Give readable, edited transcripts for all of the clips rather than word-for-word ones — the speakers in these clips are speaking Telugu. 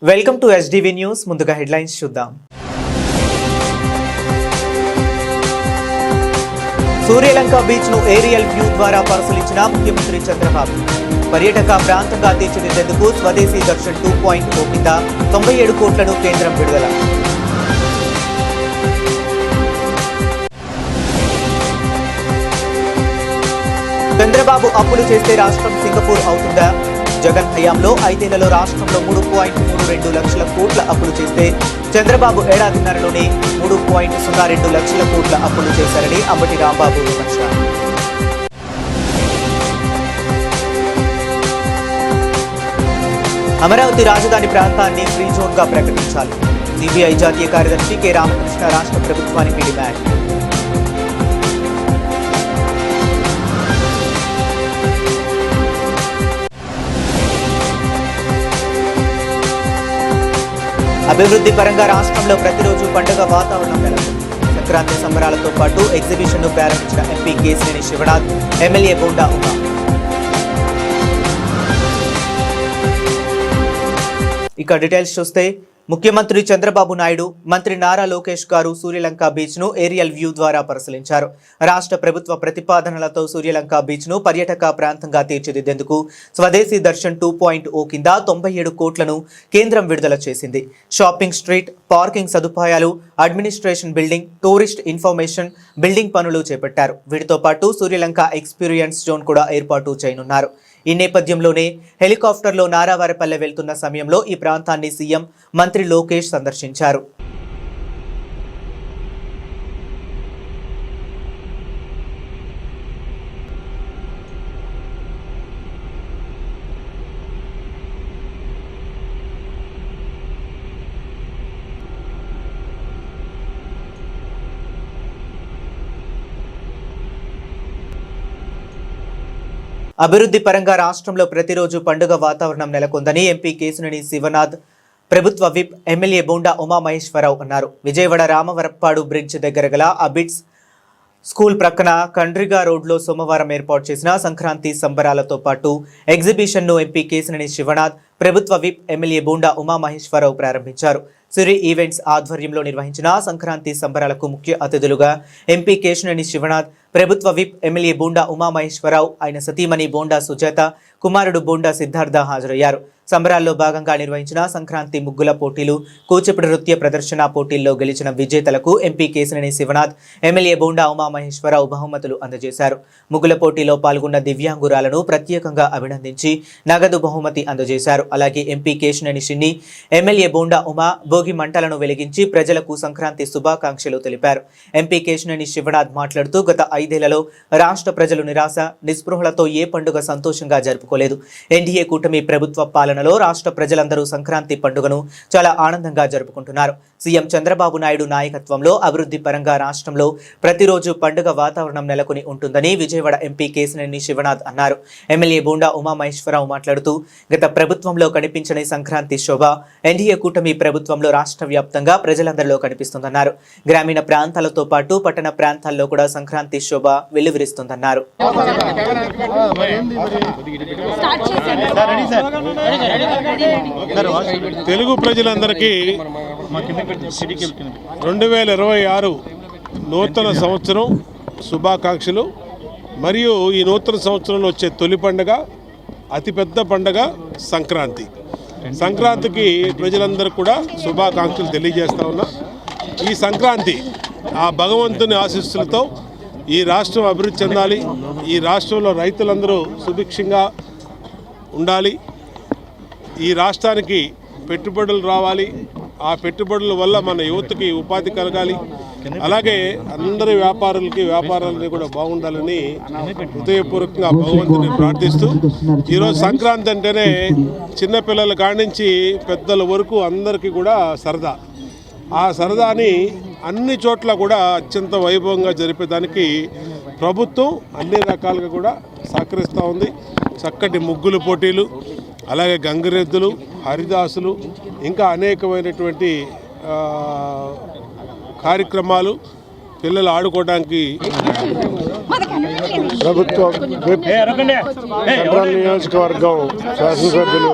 Welcome to SDV news. ముందుగా హెడ్లైన్స్ చూద్దాం. సూర్యలంక బీచ్ ను ఏరియల్ వ్యూ ద్వారా పరిశీలించిన ముఖ్యమంత్రి చంద్రబాబు. పర్యాటక ప్రాంతంగా తీర్చిదిద్దేందుకు స్వదేశీ దర్శన్ 2.0 కింద 97 కోట్లను కేంద్రం విడుదల. చంద్రబాబు అప్పులు చేస్తే రాష్ట్రం సింగపూర్ అవుతుందా? జగన్ హయాంలో 5 ఏళ్లలో రాష్ట్రంలో 3.32 లక్షల కోట్ల అప్పులు చేస్తే చంద్రబాబు ఏడాదిన్నరలోనే 3.02 లక్షల కోట్ల అప్పులు చేశారని అంబటి రాంబాబు విమర్శ. అమరావతి రాజధాని ప్రాంతాన్ని ఫ్రీ జోన్ గా ప్రకటించాలి. సిబిఐ జాతీయ కార్యదర్శి కె రామకృష్ణ రాష్ట్ర ప్రభుత్వానికి డిమాండ్. అభివృద్ధి పరంగా రాష్ట్రంలో ప్రతిరోజు పండుగ వాతావరణం నెలకొంది. సంక్రాంతి సంబరాలతో పాటు ఎగ్జిబిషన్ ను ప్రారంభించిన ఎంపీ కేశినేని శివనాథ్, ఎమ్మెల్యే బోండా ఉమా. ఇక డీటెయిల్స్ చూస్తే ముఖ్యమంత్రి చంద్రబాబు నాయుడు, మంత్రి నారా లోకేష్ గారు సూర్యలంక బీచ్ ను ఏరియల్ వ్యూ ద్వారా పరిశీలించారు. రాష్ట్ర ప్రభుత్వ ప్రతిపాదనలతో సూర్యలంక బీచ్ ను పర్యాటక ప్రాంతంగా తీర్చిదిద్దేందుకు స్వదేశీ దర్శన్ 2.0 కింద 97 కోట్లను కేంద్రం విడుదల చేసింది. షాపింగ్ స్ట్రీట్, పార్కింగ్ సదుపాయాలు, administration building, tourist information building పనులు చేపట్టారు. వీటితో పాటు సూర్యలంక ఎక్స్పీరియన్స్ జోన్ కూడా ఏర్పాటు చేయనున్నారు. ఈ నేపథ్యంలోనే హెలికాప్టర్లో నారావారిపల్లె వెళ్తున్న సమయంలో ఈ ప్రాంతాన్ని సీఎం, మంత్రి లోకేష్ సందర్శించారు. అభివృద్ధి పరంగా రాష్ట్రంలో ప్రతిరోజు పండుగ వాతావరణం నెలకొందని ఎంపీ కేశినేని శివనాథ్, ప్రభుత్వ విప్ ఎమ్మెల్యే బోండా ఉమామహేశ్వరరావు అన్నారు. విజయవాడ రామవరప్పాడు బ్రిడ్జ్ దగ్గర గల అబిడ్స్ స్కూల్ ప్రక్కన కండ్రిగా రోడ్లో సోమవారం ఏర్పాటు చేసిన సంక్రాంతి సంబరాలతో పాటు ఎగ్జిబిషన్ను ఎంపీ కేశినేని శివనాథ్, ప్రభుత్వ విప్ ఎమ్మెల్యే బోండా ఉమామహేశ్వరరావు ప్రారంభించారు. సిరి ఈవెంట్స్ ఆధ్వర్యంలో నిర్వహించిన సంక్రాంతి సంబరాలకు ముఖ్య అతిథులుగా ఎంపీ కేశినేని శివనాథ్, ప్రభుత్వ విప్ ఎమ్మెల్యే బోండా ఉమామహేశ్వరరావు, ఆయన సతీమణి బోండా సుజాత, కుమారుడు బోండా సిద్ధార్థ హాజరయ్యారు. సంబరాల్లో భాగంగా నిర్వహించిన సంక్రాంతి ముగ్గుల పోటీలు, కూచిపూడి నృత్య ప్రదర్శన పోటీల్లో గెలిచిన విజేతలకు ఎంపీ కేశినేని శివనాథ్, ఎమ్మెల్యే బోండా ఉమామహేశ్వరరావు బహుమతులు అందజేశారు. ముగ్గుల పోటీలో పాల్గొన్న దివ్యాంగురాలను ప్రత్యేకంగా అభినందించి నగదు బహుమతి అందజేశారు. అలాగే ఎంపీ కేశినేని చిన్ని, ఎమ్మెల్యే బోండా ఉమా భోగి మంటలను వెలిగించి ప్రజలకు సంక్రాంతి శుభాకాంక్షలు తెలిపారు. ఎంపీ కేశినేని శివనాథ్ మాట్లాడుతూ గత 5 ఏళ్లలో రాష్ట్ర ప్రజలు నిరాశ, నిస్పృహలతో ఏ పండుగ సంతోషంగా జరుపుకోలేదు. ఎన్డీఏ కూటమి ప్రభుత్వ పాలనలో రాష్ట్ర ప్రజలందరూ సంక్రాంతి పండుగను చాలా ఆనందంగా జరుపుకుంటున్నారు. సీఎం చంద్రబాబు నాయుడు నాయకత్వంలో అభివృద్ధి పరంగా రాష్ట్రంలో ప్రతిరోజు పండుగ వాతావరణం నెలకొని ఉంటుందని విజయవాడ ఎంపీ కేశినేని శివనాథ్ అన్నారు. ఎమ్మెల్యే బోండా ఉమామహేశ్వరరావు మాట్లాడుతూ గత ప్రభుత్వంలో కనిపించని సంక్రాంతి శోభ ఎన్డీఏ కూటమి ప్రభుత్వంలో రాష్ట్ర వ్యాప్తంగా ప్రజలందరిలో కనిపిస్తుందన్నారు. గ్రామీణ ప్రాంతాలతో పాటు పట్టణ ప్రాంతాల్లో కూడా సంక్రాంతి శోభ వెల్లువిరుస్తుందన్నారు. తెలుగు ప్రజలందరికీ 2026 నూతన సంవత్సరం శుభాకాంక్షలు. మరియు ఈ నూతన సంవత్సరంలో వచ్చే తొలి పండుగ, అతిపెద్ద పండుగ సంక్రాంతి. సంక్రాంతికి ప్రజలందరూ కూడా శుభాకాంక్షలు తెలియజేస్తా ఉన్నా. ఈ సంక్రాంతి ఆ భగవంతుని ఆశీస్సులతో ఈ రాష్ట్రం అభివృద్ధి చెందాలి. ఈ రాష్ట్రంలో రైతులందరూ సుభిక్షంగా ఉండాలి. ఈ రాష్ట్రానికి పెట్టుబడులు రావాలి. ఆ పెట్టుబడుల వల్ల మన యువతకి ఉపాధి కలగాలి. అలాగే అందరి వ్యాపారాలని కూడా బాగుండాలని హృదయపూర్వకంగా భగవంతుని ప్రార్థిస్తూ, ఈరోజు సంక్రాంతి అంటేనే చిన్నపిల్లల కాడి నుంచి పెద్దల వరకు అందరికీ కూడా సరదా. ఆ సరదాని అన్ని చోట్ల కూడా అత్యంత వైభవంగా జరిపేదానికి ప్రభుత్వం అన్ని రకాలుగా కూడా సహకరిస్తూ ఉంది. చక్కటి ముగ్గులు పోటీలు, అలాగే గంగిరెద్దులు, హరిదాసులు, ఇంకా అనేకమైనటువంటి కార్యక్రమాలు పిల్లలు ఆడుకోవడానికి ప్రభుత్వం సెంట్రల్ నియోజకవర్గం శాసనసభ్యులు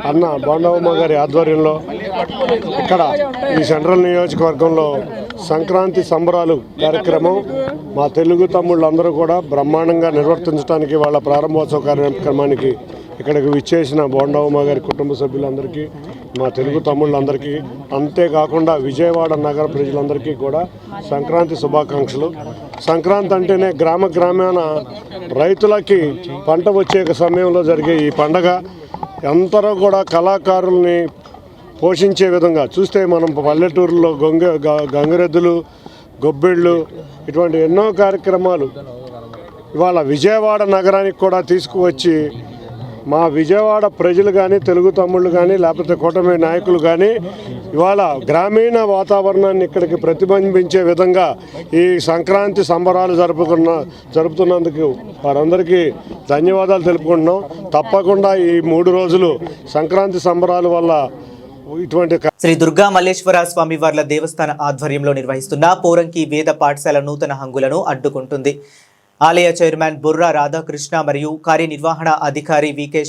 అన్న బోండమ్మ గారి ఆధ్వర్యంలో ఇక్కడ ఈ సెంట్రల్ నియోజకవర్గంలో సంక్రాంతి సంబరాలు కార్యక్రమం మా తెలుగు తమ్ముళ్ళందరూ కూడా బ్రహ్మాండంగా నిర్వర్తించడానికి వాళ్ళ ప్రారంభోత్సవ కార్యక్రమానికి ఇక్కడికి విచ్చేసిన బోండమ్మ గారి కుటుంబ సభ్యులందరికీ, మా తెలుగు తమ్ముళ్ళందరికీ, అంతేకాకుండా విజయవాడ నగర ప్రజలందరికీ కూడా సంక్రాంతి శుభాకాంక్షలు. సంక్రాంతి అంటేనే గ్రామాన రైతులకి పంట వచ్చే సమయంలో జరిగే ఈ పండగ అందరూ కూడా కళాకారుల్ని పోషించే విధంగా చూస్తే మనం పల్లెటూరులో గంగిరెద్దులు, గొబ్బిళ్ళు ఇటువంటి ఎన్నో కార్యక్రమాలు ఇవాళ విజయవాడ నగరానికి కూడా తీసుకువచ్చి మా విజయవాడ ప్రజలు కానీ, తెలుగు తమ్ముళ్ళు కానీ, లేకపోతే కూటమి నాయకులు కానీ ఇవాళ గ్రామీణ వాతావరణాన్ని ఇక్కడికి ప్రతిబింబించే విధంగా ఈ సంక్రాంతి సంబరాలు జరుపుతున్నందుకు వారందరికీ ధన్యవాదాలు తెలుపుకుంటున్నాం. తప్పకుండా ఈ 3 రోజులు సంక్రాంతి సంబరాల వల్ల ఇటువంటి శ్రీ దుర్గా మల్లేశ్వర స్వామి వార్ల దేవస్థాన ఆధ్వర్యంలో నిర్వహిస్తున్న పోరంకి వేద పాఠశాల నూతన హంగులను అడ్డుకుంటుంది. ఆలయ చైర్మన్ బుర్రా రాధాకృష్ణ మరియు కార్యనిర్వహణ అధికారి వికే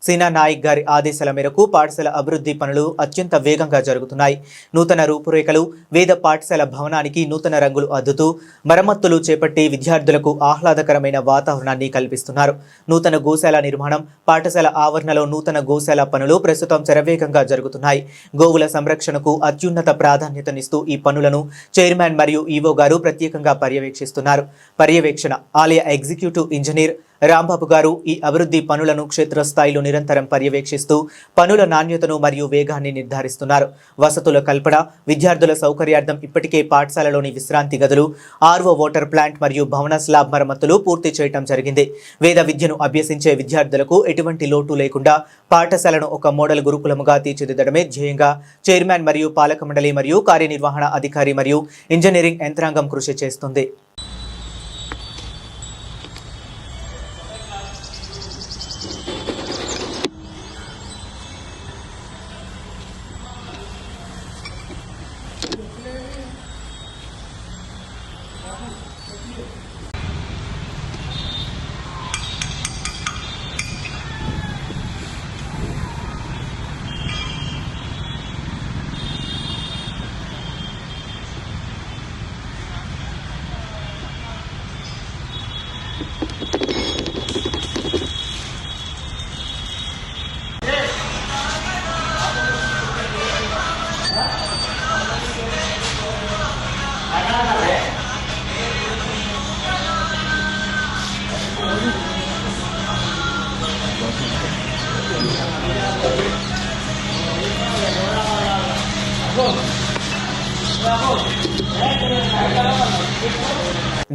సీనా నాయక్ గారి ఆదేశాల మేరకు పాఠశాల అభివృద్ధి పనులు అత్యంత వేగంగా జరుగుతున్నాయి. నూతన రూపురేఖలు, వేద పాఠశాల భవనానికి నూతన రంగులు అద్దుతూ మరమ్మతులు చేపట్టి విద్యార్థులకు ఆహ్లాదకరమైన వాతావరణాన్ని కల్పిస్తున్నారు. నూతన గోశాల నిర్మాణం, పాఠశాల ఆవరణలో నూతన గోశాల పనులు ప్రస్తుతం శరవేగంగా జరుగుతున్నాయి. గోవుల సంరక్షణకు అత్యున్నత ప్రాధాన్యతనిస్తూ ఈ పనులను చైర్మన్ మరియు ఈవో గారు ప్రత్యేకంగా పర్యవేక్షిస్తున్నారు. పర్యవేక్షణ ఆలయ ఎగ్జిక్యూటివ్ ఇంజనీర్ రాంబాబు గారు ఈ అభివృద్ధి పనులను క్షేత్రస్థాయిలో నిరంతరం పర్యవేక్షిస్తూ పనుల నాణ్యతను మరియు వేగాన్ని నిర్ధారిస్తున్నారు. వసతుల కల్పన, విద్యార్థుల సౌకర్యార్థం ఇప్పటికే పాఠశాలలోని విశ్రాంతి గదులు, ఆర్ఓ వాటర్ ప్లాంట్ మరియు భవన స్లాబ్ మరమ్మతులు పూర్తి చేయడం జరిగింది. వేద విద్యను అభ్యసించే విద్యార్థులకు ఎటువంటి లోటు లేకుండా పాఠశాలను ఒక మోడల్ గురుకులముగా తీర్చిదిద్దడమే ధ్యేయంగా చైర్మన్ మరియు పాలక మండలి మరియు కార్యనిర్వహణ అధికారి మరియు ఇంజనీరింగ్ యంత్రాంగం కృషి చేస్తుంది.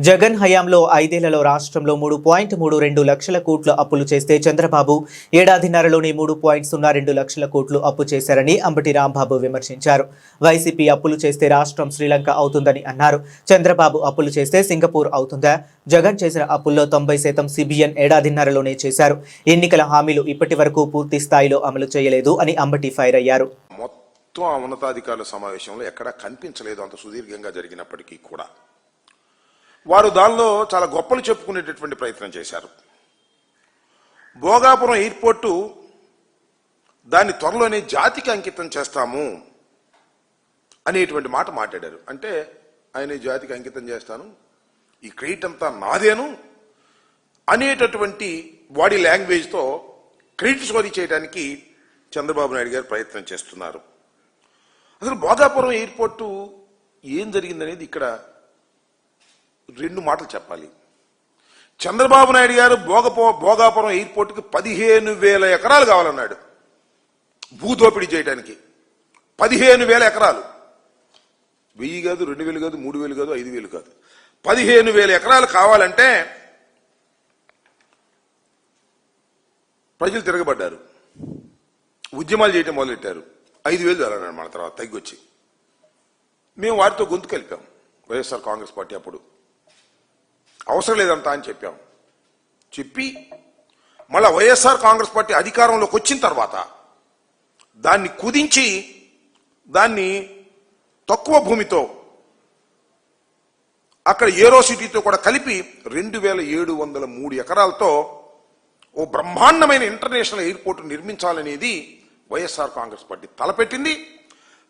జగన్ హయాంలో 5 ఏళ్లలో రాష్ట్రంలో 3.32 లక్షల కోట్లు అప్పులు చేస్తే చంద్రబాబు ఏడాదిన్నరలోనే 3.02 లక్షల కోట్లు అప్పు చేశారని అంబటి రాంబాబు విమర్శించారు. వైసీపీ అప్పులు చేస్తే రాష్ట్రం శ్రీలంక అవుతుందని అన్నారు. చంద్రబాబు అప్పులు చేస్తే సింగపూర్ అవుతుందా? జగన్ చేసిన అప్పుల్లో 90% సిబిఎన్ ఏడాదిన్నరలోనే చేశారు. ఎన్నికల హామీలు ఇప్పటి వరకు పూర్తి స్థాయిలో అమలు చేయలేదు అని అంబటి ఫైర్ అయ్యారు. మొత్తం ఉన్నతాధికారుల సమావేశంలో ఎక్కడా కనిపించలేదు అంత సుదీర్ఘంగా జరిగినప్పటికీ కూడా వారు దానిలో చాలా గొప్పలు చెప్పుకునేటటువంటి ప్రయత్నం చేశారు. భోగాపురం ఎయిర్పోర్టు దాన్ని త్వరలోనే జాతికి అంకితం చేస్తాము అనేటువంటి మాట మాట్లాడారు. అంటే ఆయన జాతికి అంకితం చేస్తాను, ఈ క్రెడిట్ అంతా నాదేను అనేటటువంటి బాడీ లాంగ్వేజ్తో క్రెడిట్ చోరీ చేయడానికి చంద్రబాబు నాయుడు గారు ప్రయత్నం చేస్తున్నారు. అసలు భోగాపురం ఎయిర్పోర్టు ఏం జరిగిందనేది ఇక్కడ 2 మాటలు చెప్పాలి. చంద్రబాబు నాయుడు గారు భోగాపురం ఎయిర్పోర్టుకి 15,000 ఎకరాలు కావాలన్నాడు భూదోపిడీ చేయడానికి. 15,000 ఎకరాలు, 1000 కాదు, 2,000 కాదు, 3,000 కాదు, 5,000 కాదు, 15,000 ఎకరాలు కావాలంటే ప్రజలు తిరగబడ్డారు, ఉద్యమాలు చేయటం మొదలెట్టారు. 5,000 చాలన్నాడు, మన తర్వాత తగ్గొచ్చి మేము వారితో గొంతు కలిపాం. వైఎస్ఆర్ కాంగ్రెస్ పార్టీ అప్పుడు అవసరం లేదంతా అని చెప్పి మళ్ళా వైఎస్ఆర్ కాంగ్రెస్ పార్టీ అధికారంలోకి వచ్చిన తర్వాత దాన్ని కుదించి దాన్ని తక్కువ భూమితో అక్కడ ఏరో సిటీతో కూడా కలిపి 2703 ఎకరాలతో ఓ బ్రహ్మాండమైన ఇంటర్నేషనల్ ఎయిర్పోర్ట్ నిర్మించాలనేది వైఎస్ఆర్ కాంగ్రెస్ పార్టీ తలపెట్టింది.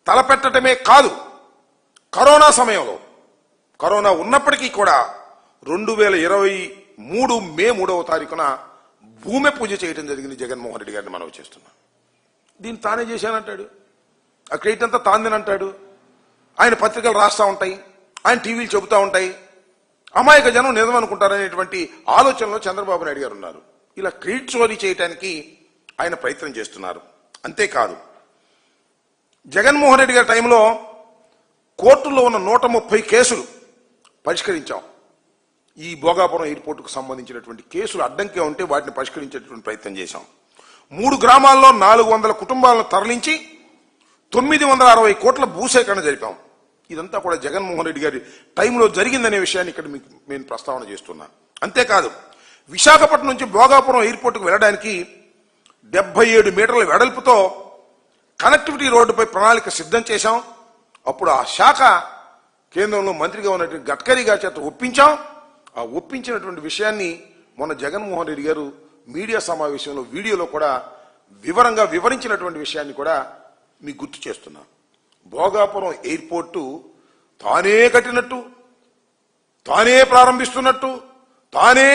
తలపెట్టడమే కాదు, కరోనా సమయంలో కరోనా ఉన్నప్పటికీ కూడా 2023 మే 3వ తారీఖున భూమి పూజ చేయడం జరిగింది. జగన్మోహన్ రెడ్డి గారిని మనవి చేస్తున్నాం. దీన్ని తానే చేశానంటాడు, ఆ క్రెడిట్ అంతా తాందేనంటాడు. ఆయన పత్రికలు రాస్తూ ఉంటాయి, ఆయన టీవీలు చెబుతూ ఉంటాయి. అమాయక జనం నిజం అనుకుంటారనేటువంటి ఆలోచనలో చంద్రబాబు నాయుడు గారు ఉన్నారు. ఇలా క్రెడిట్ చోరీ చేయడానికి ఆయన ప్రయత్నం చేస్తున్నారు. అంతేకాదు, జగన్మోహన్ రెడ్డి గారి టైంలో కోర్టుల్లో ఉన్న 130 కేసులు పరిష్కరించాం. ఈ భోగాపురం ఎయిర్పోర్టుకు సంబంధించినటువంటి కేసులు అడ్డంకిగా ఉంటే వాటిని పరిష్కరించేటువంటి ప్రయత్నం చేశాం. 3 గ్రామాల్లో 400 కుటుంబాలను తరలించి 960 కోట్ల భూసేకరణ జరిపాం. ఇదంతా కూడా జగన్మోహన్ రెడ్డి గారి టైంలో జరిగిందనే విషయాన్ని ఇక్కడ మీకు నేను ప్రస్తావన చేస్తున్నా. అంతేకాదు, విశాఖపట్నం నుంచి భోగాపురం ఎయిర్పోర్టుకు వెళ్ళడానికి 77 మీటర్ల వెడల్పుతో కనెక్టివిటీ రోడ్డుపై ప్రణాళిక సిద్ధం చేశాం. అప్పుడు ఆ శాఖ కేంద్రంలో మంత్రిగా ఉన్నటువంటి గడ్కరీ గారి చేత ఒప్పించాం. ఆ ఒప్పించినటువంటి విషయాన్ని మొన్న జగన్మోహన్ రెడ్డి గారు మీడియా సమావేశంలో వీడియోలో కూడా వివరంగా వివరించినటువంటి విషయాన్ని కూడా మీకు గుర్తు చేస్తున్నా. భోగాపురం ఎయిర్పోర్టు తానే కట్టినట్టు, తానే ప్రారంభిస్తున్నట్టు, తానే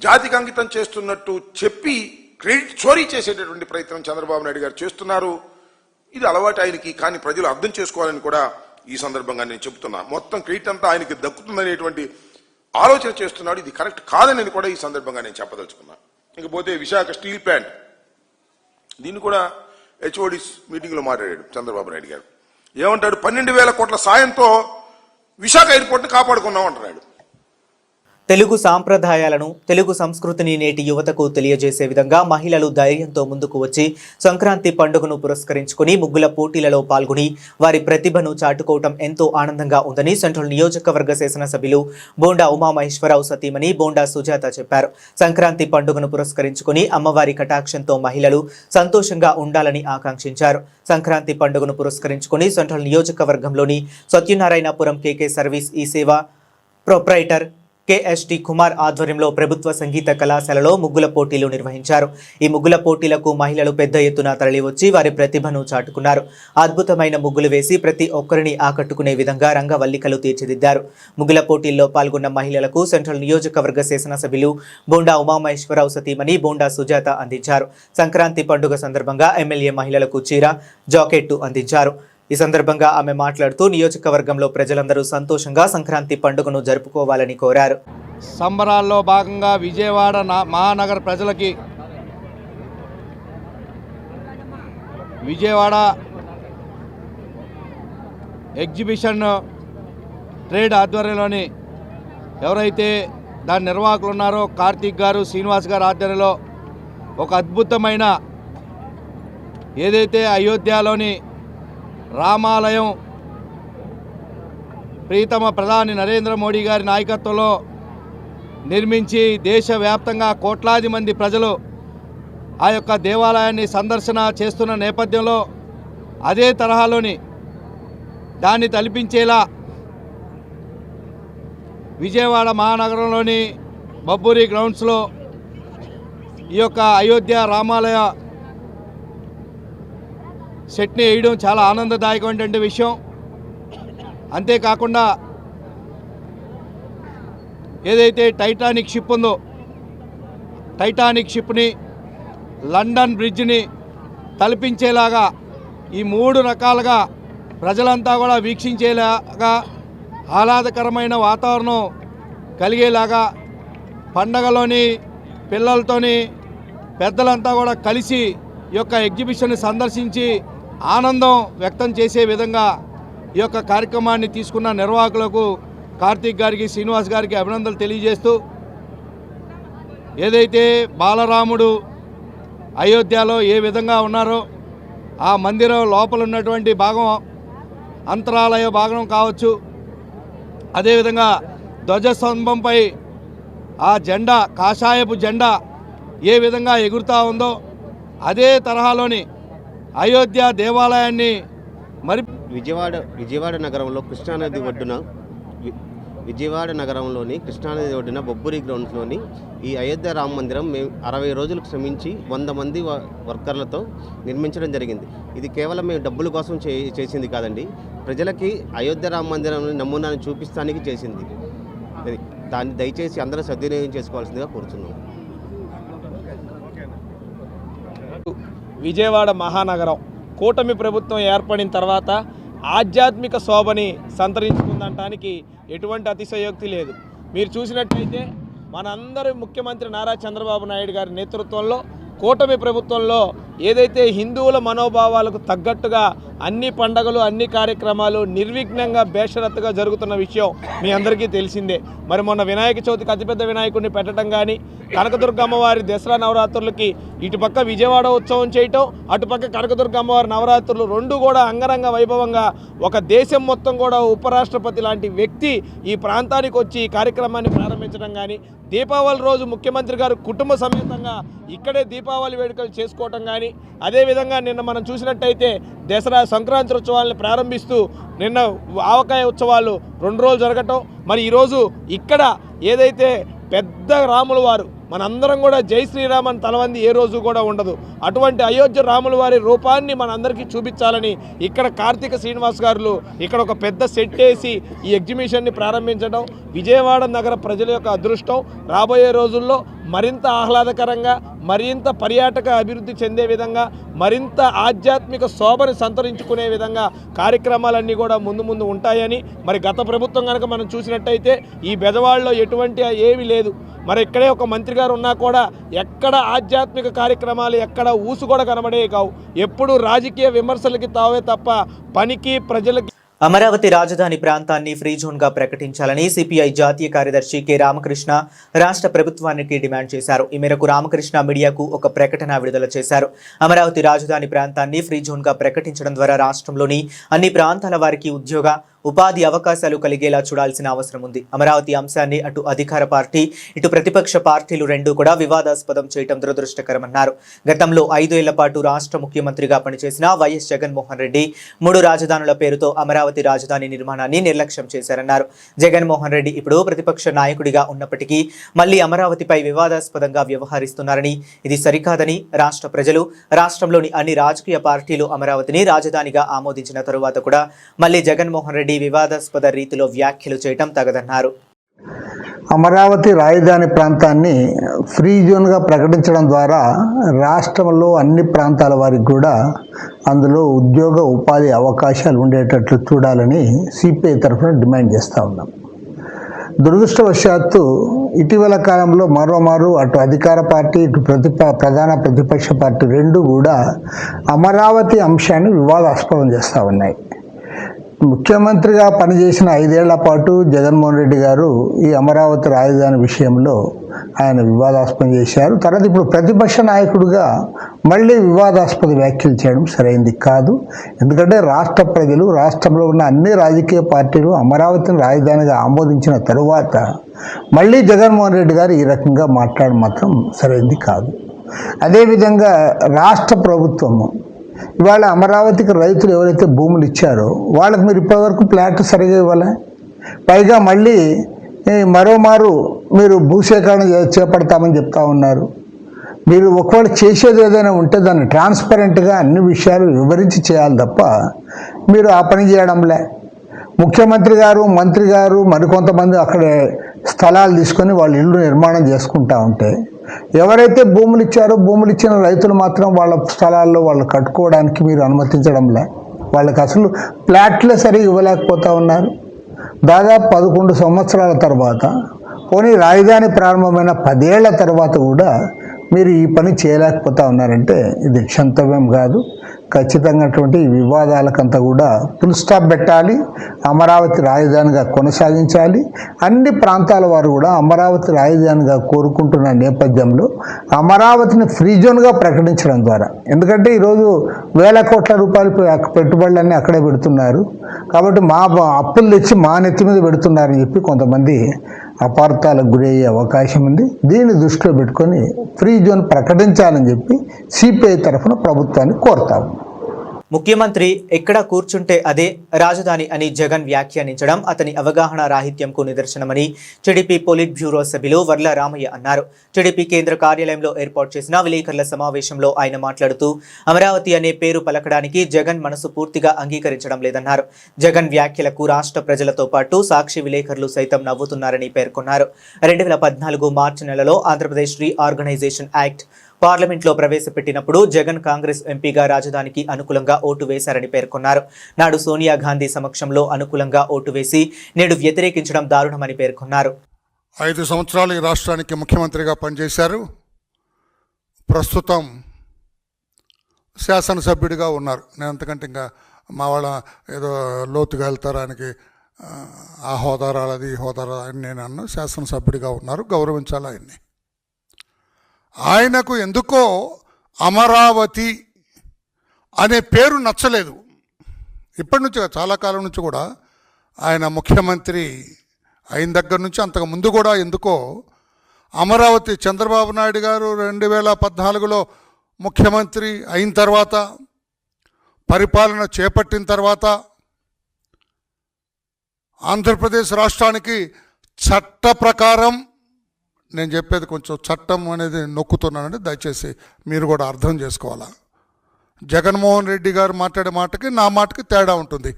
జాతికి అంకితం చేస్తున్నట్టు చెప్పి క్రెడిట్ చోరీ చేసేటటువంటి ప్రయత్నం చంద్రబాబు నాయుడు గారు చేస్తున్నారు. ఇది అలవాటు ఆయనకి, కానీ ప్రజలు అర్థం చేసుకోవాలని కూడా ఈ సందర్భంగా నేను చెబుతున్నా. మొత్తం క్రెడిట్ అంతా ఆయనకి దక్కుతుందనేటువంటి ఆలోచన చేస్తున్నాడు. ఇది కరెక్ట్ కాదని కూడా ఈ సందర్భంగా నేను చెప్పదలుచుకున్నా. ఇకపోతే విశాఖ స్టీల్ ప్లాంట్, దీన్ని కూడా హెచ్ఓడి మీటింగ్లో మాట్లాడాడు చంద్రబాబు నాయుడు గారు. ఏమంటాడు? 12,000 కోట్ల సాయంతో విశాఖ ఎయిర్పోర్ట్ని కాపాడుకున్నాం అంటున్నాడు. తెలుగు సాంప్రదాయాలను, తెలుగు సంస్కృతిని నేటి యువతకు తెలియజేసే విధంగా మహిళలు ధైర్యంతో ముందుకు వచ్చి సంక్రాంతి పండుగను పురస్కరించుకుని ముగ్గుల పోటీలలో పాల్గొని వారి ప్రతిభను చాటుకోవటం ఎంతో ఆనందంగా ఉందని సెంట్రల్ నియోజకవర్గ శాసనసభ్యులు బోండా ఉమామహేశ్వరరావు సతీమణి బోండా సుజాత చెప్పారు. సంక్రాంతి పండుగను పురస్కరించుకుని అమ్మవారి కటాక్షంతో మహిళలు సంతోషంగా ఉండాలని ఆకాంక్షించారు. సంక్రాంతి పండుగను పురస్కరించుకుని సెంట్రల్ నియోజకవర్గంలోని సత్యనారాయణపురం కేకే సర్వీస్ ఈ సేవ ప్రొప్రైటర్ KST కుమార్ ఆధ్వర్యంలో ప్రభుత్వ సంగీత కళాశాలలో ముగ్గుల పోటీలు నిర్వహించారు. ఈ ముగ్గుల పోటీలకు మహిళలు పెద్ద ఎత్తున తరలివచ్చి వారి ప్రతిభను చాటుకున్నారు. అద్భుతమైన ముగ్గులు వేసి ప్రతి ఒక్కరిని ఆకట్టుకునే విధంగా రంగవల్లికలు తీర్చిదిద్దారు. ముగ్గుల పోటీల్లో పాల్గొన్న మహిళలకు సెంట్రల్ నియోజకవర్గ శాసనసభ్యులు బోండా ఉమామహేశ్వరరావు సతీమణి బోండా సుజాత అందించారు. సంక్రాంతి పండుగ సందర్భంగా ఎమ్మెల్యే మహిళలకు చీర, జాకెట్టు అందించారు. ఈ సందర్భంగా ఆమె మాట్లాడుతూ నియోజకవర్గంలో ప్రజలందరూ సంతోషంగా సంక్రాంతి పండుగను జరుపుకోవాలని కోరారు. సంబరాల్లో భాగంగా విజయవాడ మహానగర ప్రజలకి విజయవాడ ఎగ్జిబిషన్ ట్రేడ్ ఆధ్వర్యంలోని ఎవరైతే దాని నిర్వాహకులు ఉన్నారో కార్తీక్ గారు, శ్రీనివాస్ గారు ఆధ్వర్యంలో ఒక అద్భుతమైన ఏదైతే అయోధ్యలోని రామాలయం ప్రీతమ ప్రధాని నరేంద్ర మోడీ గారి నాయకత్వంలో నిర్మించి దేశవ్యాప్తంగా కోట్లాది మంది ప్రజలు ఆ యొక్క దేవాలయాన్ని సందర్శన చేస్తున్న నేపథ్యంలో అదే తరహాలోని దాన్ని తలపించేలా విజయవాడ మహానగరంలోని బబ్బూరి గ్రౌండ్స్లో ఈ యొక్క అయోధ్య రామాలయ సెట్ని వేయడం చాలా ఆనందదాయకమైనటువంటి విషయం. అంతేకాకుండా ఏదైతే టైటానిక్ షిప్ ఉందో, టైటానిక్ షిప్ని, లండన్ బ్రిడ్జ్ని తలపించేలాగా ఈ 3 రకాలుగా ప్రజలంతా కూడా వీక్షించేలాగా ఆహ్లాదకరమైన వాతావరణం కలిగేలాగా పండగలోని పిల్లలతోని పెద్దలంతా కూడా కలిసి ఈ యొక్క ఎగ్జిబిషన్ని సందర్శించి ఆనందం వ్యక్తం చేసే విధంగా ఈ యొక్క కార్యక్రమాన్ని తీసుకున్న నిర్వాహకులకు కార్తీక్ గారికి, శ్రీనివాస్ గారికి అభినందనలు తెలియజేస్తూ, ఏదైతే బాలరాముడు అయోధ్యలో ఏ విధంగా ఉన్నారో ఆ మందిరం లోపల ఉన్నటువంటి భాగం అంతరాలయ భాగం కావచ్చు, అదేవిధంగా ధ్వజస్తంభంపై ఆ జెండా, కాషాయపు జెండా ఏ విధంగా ఎగురుతూ ఉందో అదే తరహాలోని అయోధ్య దేవాలయాన్ని మరి విజయవాడ నగరంలో కృష్ణానది ఒడ్డున విజయవాడ నగరంలోని కృష్ణానది ఒడ్డున బొబ్బురి గ్రౌండ్స్లోని ఈ అయోధ్య రామ మందిరం మేము 60 రోజులకు శ్రమించి 100 మంది వర్కర్లతో నిర్మించడం జరిగింది. ఇది కేవలం మేము డబ్బుల కోసం చేసింది కాదండి, ప్రజలకి అయోధ్య రామ మందిరం నమూనాను చూపిస్తానికి చేసింది. దాన్ని దయచేసి అందరూ సద్వినియోగం చేసుకోవాల్సిందిగా కోరుతున్నాం. విజయవాడ మహానగరం కూటమి ప్రభుత్వం ఏర్పడిన తర్వాత ఆధ్యాత్మిక శోభని సంతరించుకుందనటానికి ఎటువంటి అతిశయోక్తి లేదు. మీరు చూసినట్లయితే మనందరి ముఖ్యమంత్రి నారా చంద్రబాబు నాయుడు గారి నేతృత్వంలో కూటమి ప్రభుత్వంలో ఏదైతే హిందువుల మనోభావాలకు తగ్గట్టుగా అన్ని పండగలు అన్ని కార్యక్రమాలు నిర్విఘ్నంగా బేషరత్తుగా జరుగుతున్న విషయం మీ అందరికీ తెలిసిందే. మరి మొన్న వినాయక చవితికి అతిపెద్ద వినాయకుడిని పెట్టడం కానీ, కనకదుర్గ అమ్మవారి దసరా నవరాత్రులకి ఇటుపక్క విజయవాడ ఉత్సవం చేయటం, అటుపక్క కనకదుర్గ అమ్మవారి నవరాత్రులు రెండు కూడా అంగరంగ వైభవంగా ఒక దేశం మొత్తం కూడా ఉపరాష్ట్రపతి లాంటి వ్యక్తి ఈ ప్రాంతానికి వచ్చి ఈ కార్యక్రమాన్ని ప్రారంభించడం కానీ, దీపావళి రోజు ముఖ్యమంత్రి గారు కుటుంబ సమేతంగా ఇక్కడే దీపావళి వేడుకలు చేసుకోవటం కానీ, అదేవిధంగా నిన్న మనం చూసినట్టయితే దసరా సంక్రాంతి ఉత్సవాలను ప్రారంభిస్తూ నిన్న ఆవకాయ ఉత్సవాలు 2 రోజులు జరగటం, మరి ఈరోజు ఇక్కడ ఏదైతే పెద్ద రాముల వారు మనందరం కూడా జై శ్రీరామ్ అని తలవంది ఏ రోజు కూడా ఉండదు. అటువంటి అయోధ్య రాముల వారి రూపాన్ని మనందరికీ చూపించాలని ఇక్కడ కార్తీక శ్రీనివాస్ గారు ఇక్కడ ఒక పెద్ద సెట్ వేసి ఈ ఎగ్జిబిషన్ని ప్రారంభించడం విజయవాడ నగర ప్రజల యొక్క అదృష్టం. రాబోయే రోజుల్లో మరింత ఆహ్లాదకరంగా, మరింత పర్యాటక అభివృద్ధి చెందే విధంగా, మరింత ఆధ్యాత్మిక శోభని సంతరించుకునే విధంగా కార్యక్రమాలన్నీ కూడా ముందు ఉంటాయని, మరి గత ప్రభుత్వం కనుక మనం చూసినట్టయితే ఈ బెజవాడలో ఎటువంటి ఏమీ లేదు. మరి ఇక్కడే ఒక మంత్రి గారు ఉన్నా కూడా ఎక్కడ ఆధ్యాత్మిక కార్యక్రమాలు ఎక్కడ ఊసు కూడా కనబడే కావు. ఎప్పుడు రాజకీయ విమర్శలకి తావే తప్ప పనికి ప్రజలకి. అమరావతి రాజధాని ప్రాంతాన్ని ఫ్రీ జోన్గా ప్రకటించాలని సిపిఐ జాతీయ కార్యదర్శి కె రామకృష్ణ రాష్ట్ర ప్రభుత్వానికి డిమాండ్ చేశారు. ఈ మేరకు రామకృష్ణ మీడియాకు ఒక ప్రకటన విడుదల చేశారు. అమరావతి రాజధాని ప్రాంతాన్ని ఫ్రీ జోన్గా ప్రకటించడం ద్వారా రాష్ట్రంలోని అన్ని ప్రాంతాల వారికి ఉద్యోగ ఉపాధి అవకాశాలు కలిగేలా చూడాల్సిన అవసరం ఉంది. అమరావతి అంశాన్ని అటు అధికార పార్టీ ఇటు ప్రతిపక్ష పార్టీలు రెండూ కూడా వివాదాస్పదం చేయడం దురదృష్టకరమన్నారు. గతంలో 5 ఏళ్ల పాటు రాష్ట్ర ముఖ్యమంత్రిగా పనిచేసిన వైఎస్ జగన్మోహన్ రెడ్డి 3 రాజధానుల పేరుతో అమరావతి రాజధాని నిర్మాణాన్ని నిర్లక్ష్యం చేశారన్నారు. జగన్మోహన్ రెడ్డి ఇప్పుడు ప్రతిపక్ష నాయకుడిగా ఉన్నప్పటికీ మళ్లీ అమరావతిపై వివాదాస్పదంగా వ్యవహరిస్తున్నారని, ఇది సరికాదని రాష్ట్ర ప్రజలు, రాష్ట్రంలోని అన్ని రాజకీయ పార్టీలు అమరావతిని రాజధానిగా ఆమోదించిన తరువాత కూడా మళ్లీ జగన్మోహన్ రెడ్డి వివాదాస్పద రీతిలో వ్యాఖ్యలు చేయడం తగదన్నారు. అమరావతి రాజధాని ప్రాంతాన్ని ఫ్రీ జోన్గా ప్రకటించడం ద్వారా రాష్ట్రంలో అన్ని ప్రాంతాల వారికి కూడా అందులో ఉద్యోగ ఉపాధి అవకాశాలు ఉండేటట్లు చూడాలని సిపిఐ తరఫున డిమాండ్ చేస్తూ ఉన్నాం. దురదృష్టవశాత్తు ఇటీవల కాలంలో మరోమారు అటు అధికార పార్టీ ఇటు ప్రధాన ప్రతిపక్ష పార్టీ రెండు కూడా అమరావతి అంశాన్ని వివాదాస్పదం చేస్తూ ఉన్నాయి. ముఖ్యమంత్రిగా పనిచేసిన 5 ఏళ్ల పాటు జగన్మోహన్ రెడ్డి గారు ఈ అమరావతి రాజధాని విషయంలో ఆయన వివాదాస్పదం చేశారు. తర్వాత ఇప్పుడు ప్రతిపక్ష నాయకుడిగా మళ్ళీ వివాదాస్పద వ్యాఖ్యలు చేయడం సరైంది కాదు. ఎందుకంటే రాష్ట్ర ప్రజలు, రాష్ట్రంలో ఉన్న అన్ని రాజకీయ పార్టీలు అమరావతిని రాజధానిగా ఆమోదించిన తరువాత మళ్ళీ జగన్మోహన్ రెడ్డి గారు ఈ రకంగా మాట్లాడడం మాత్రం సరైంది కాదు. అదేవిధంగా రాష్ట్ర ప్రభుత్వము ఇవాళ అమరావతికి రైతులు ఎవరైతే భూములు ఇచ్చారో వాళ్ళకి మీరు ఇప్పటివరకు ప్లాట్ సరిగా ఇవ్వాలి. పైగా మళ్ళీ మరోమారు మీరు భూసేకరణ చేపడతామని చెప్తా ఉన్నారు. మీరు ఒకవేళ చేసేది ఏదైనా ఉంటే దాన్ని ట్రాన్స్పరెంట్గా అన్ని విషయాలు వివరించి చేయాలి తప్ప మీరు ఆ పని చేయడంలే. ముఖ్యమంత్రి గారు, మంత్రి గారు మరికొంతమంది అక్కడే స్థలాలు తీసుకొని వాళ్ళ ఇల్లు నిర్మాణం చేసుకుంటా ఉంటే ఎవరైతే భూములు ఇచ్చారో భూములు ఇచ్చిన రైతులు మాత్రం వాళ్ళ స్థలాల్లో వాళ్ళు కట్టుకోవడానికి మీరు అనుమతించడంలే. వాళ్ళకి అసలు ప్లాట్లే సరిగా ఇవ్వలేకపోతూ ఉన్నారు. దాదాపు 11 సంవత్సరాల తర్వాత, పోనీ రాజధాని ప్రారంభమైన 10 ఏళ్ల తర్వాత కూడా మీరు ఈ పని చేయలేకపోతా ఉన్నారంటే ఇది క్షంతవ్యం కాదు. ఖచ్చితంగా ఈ వివాదాలకంతా కూడా ఫుల్ స్టాప్ పెట్టాలి. అమరావతి రాజధానిగా కొనసాగించాలి. అన్ని ప్రాంతాల వారు కూడా అమరావతి రాజధానిగా కోరుకుంటున్న నేపథ్యంలో అమరావతిని ఫ్రీ జోన్గా ప్రకటించడం ద్వారా, ఎందుకంటే ఈరోజు వేల కోట్ల రూపాయలు పెట్టుబడులన్నీ అక్కడే పెడుతున్నారు కాబట్టి మా అప్పులు తెచ్చి మా నెత్తి మీద పెడుతున్నారని చెప్పి కొంతమంది అపార్థాలకు గురయ్యే అవకాశం ఉంది. దీన్ని దృష్టిలో పెట్టుకొని ఫ్రీ జోన్ ప్రకటించాలని చెప్పి సిపిఐ తరఫున ప్రభుత్వాన్ని కోరుతాము. ముఖ్యమంత్రి ఎక్కడ కూర్చుంటే అదే రాజధాని అని జగన్ వ్యాఖ్యానించడం అతని అవగాహన రాహిత్యంకు నిదర్శనమని టీడీపీ పొలిట్ బ్యూరో సభ్యులు వర్ల రామయ్య అన్నారు. టీడీపీ కేంద్ర కార్యాలయంలో ఏర్పాటు చేసిన విలేకరుల సమావేశంలో ఆయన మాట్లాడుతూ అమరావతి అనే పేరు పలకడానికి జగన్ మనసు పూర్తిగా అంగీకరించడం లేదన్నారు. జగన్ వ్యాఖ్యలకు రాష్ట్ర ప్రజలతో పాటు సాక్షి విలేకరులు సైతం నవ్వుతున్నారని పేర్కొన్నారు. 2014 మార్చి నెలలో ఆంధ్రప్రదేశ్ రీఆర్గనైజేషన్ యాక్ట్ పార్లమెంట్లో ప్రవేశపెట్టినప్పుడు జగన్ కాంగ్రెస్ ఎంపీగా రాజధానికి అనుకూలంగా ఓటు వేశారని పేర్కొన్నారు. నాడు సోనియా గాంధీ సమక్షంలో అనుకూలంగా ఓటు వేసి నేడు వ్యతిరేకించడం దారుణమని పేర్కొన్నారు. 5 సంవత్సరాలు ఈ రాష్ట్రానికి ముఖ్యమంత్రిగా పనిచేశారు. ప్రస్తుతం శాసనసభ్యుడిగా ఉన్నారు. నేను అంతకంటే ఇంకా మా వాళ్ళ ఏదో లోతుగా వెళ్తారానికి ఆ హోదారాలది హోదారా అని నేను అన్నా. శాసనసభ్యుడిగా ఉన్నారు, గౌరవించాలి ఆయన్ని. ఆయనకు ఎందుకో అమరావతి అనే పేరు నచ్చలేదు. ఇప్పటి నుంచి చాలా కాలం నుంచి కూడా ఆయన ముఖ్యమంత్రి అయిన దగ్గర నుంచి అంతకు ముందు కూడా ఎందుకో అమరావతి చంద్రబాబు నాయుడు గారు 2014లో ముఖ్యమంత్రి అయిన తర్వాత పరిపాలన చేపట్టిన తర్వాత ఆంధ్రప్రదేశ్ రాష్ట్రానికి చట్ట ప్రకారం, నేను చెప్పేది కొంచెం చట్టం అనేది నొక్కుతున్నానండి, దయచేసి మీరు కూడా అర్థం చేసుకోవాలా. జగన్మోహన్ రెడ్డి గారు మాట్లాడే మాటకి నా మాటకి తేడా ఉంటుంది.